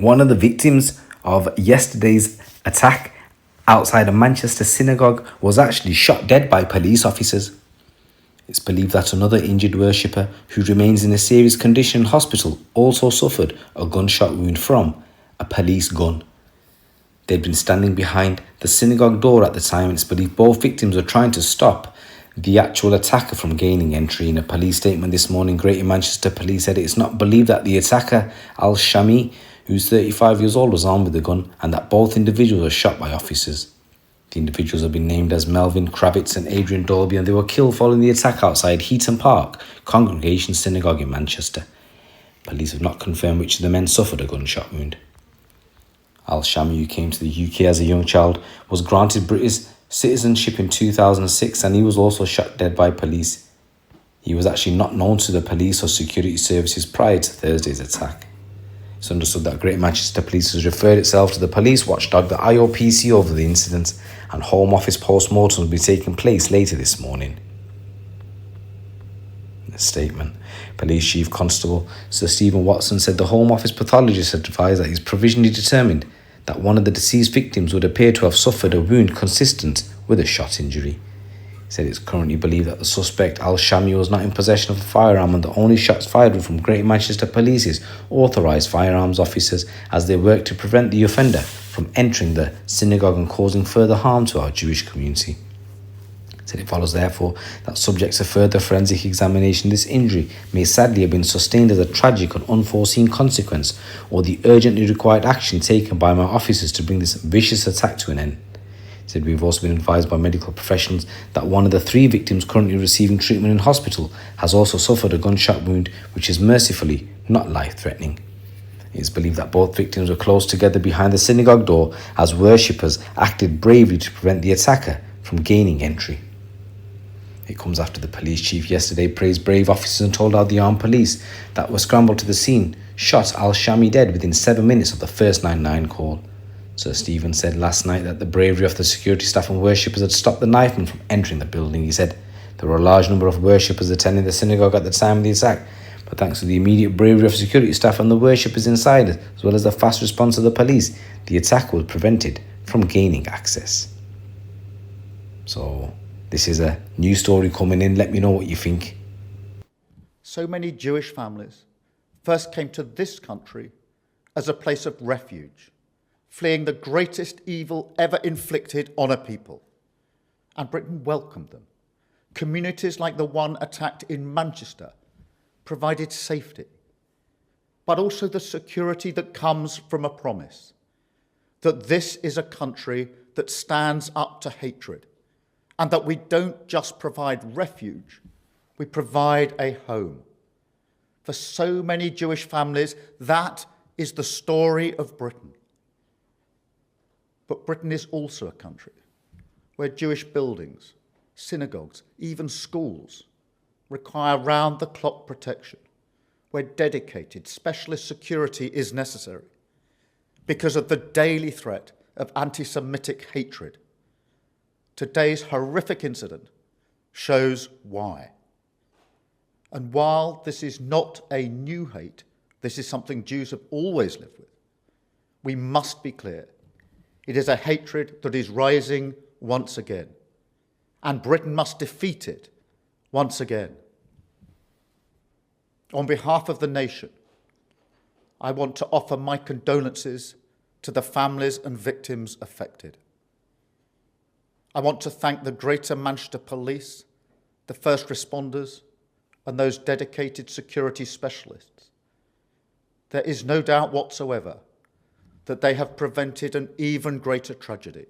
One of the victims of yesterday's attack outside a Manchester synagogue was actually shot dead by police officers. It's believed that another injured worshipper who remains in a serious condition in hospital also suffered a gunshot wound from a police gun. They'd been standing behind the synagogue door at the time, and it's believed both victims were trying to stop the actual attacker from gaining entry. In a police statement this morning, Greater Manchester Police said it's not believed that the attacker, Al-Shami, who's 35 years old, was armed with a gun, and that both individuals were shot by officers. The individuals have been named as Melvin Kravitz and Adrian Dolby, and they were killed following the attack outside Heaton Park Congregation Synagogue in Manchester. Police have not confirmed which of the men suffered a gunshot wound. Al-Shami, who came to the UK as a young child, was granted British citizenship in 2006, and he was also shot dead by police. He was actually not known to the police or security services prior to Thursday's attack. It's understood that Greater Manchester Police has referred itself to the police watchdog, the IOPC, over the incident, and Home Office post-mortem will be taking place later this morning. In a statement, Police Chief Constable Sir Stephen Watson said the Home Office pathologist had advised that he's provisionally determined that one of the deceased victims would appear to have suffered a wound consistent with a shot injury. He said it's currently believed that the suspect, Al-Shami, was not in possession of a firearm, and the only shots fired were from Greater Manchester Police's authorised firearms officers as they work to prevent the offender from entering the synagogue and causing further harm to our Jewish community. He said it follows, therefore, that subject to further forensic examination, this injury may sadly have been sustained as a tragic and unforeseen consequence, or the urgently required action taken by my officers to bring this vicious attack to an end. He said we've also been advised by medical professionals that one of the 3 victims currently receiving treatment in hospital has also suffered a gunshot wound, which is mercifully not life-threatening. It is believed that both victims were close together behind the synagogue door as worshippers acted bravely to prevent the attacker from gaining entry. It comes after the police chief yesterday praised brave officers and told how the armed police that were scrambled to the scene shot Al-Shami dead within 7 minutes of the first 999 call. Sir Stephen said last night that the bravery of the security staff and worshippers had stopped the knifeman from entering the building. He said there were a large number of worshippers attending the synagogue at the time of the attack, but thanks to the immediate bravery of security staff and the worshippers inside, as well as the fast response of the police, the attack was prevented from gaining access. So this is a new story coming in. Let me know what you think. So many Jewish families first came to this country as a place of refuge, fleeing the greatest evil ever inflicted on a people. And Britain welcomed them. Communities like the one attacked in Manchester provided safety, but also the security that comes from a promise that this is a country that stands up to hatred, and that we don't just provide refuge, we provide a home. For so many Jewish families, that is the story of Britain. But Britain is also a country where Jewish buildings, synagogues, even schools require round-the-clock protection, where dedicated specialist security is necessary because of the daily threat of anti-Semitic hatred. Today's horrific incident shows why. And while this is not a new hate, this is something Jews have always lived with, we must be clear. It is a hatred that is rising once again, and Britain must defeat it once again. On behalf of the nation, I want to offer my condolences to the families and victims affected. I want to thank the Greater Manchester Police, the first responders, and those dedicated security specialists. There is no doubt whatsoever that they have prevented an even greater tragedy.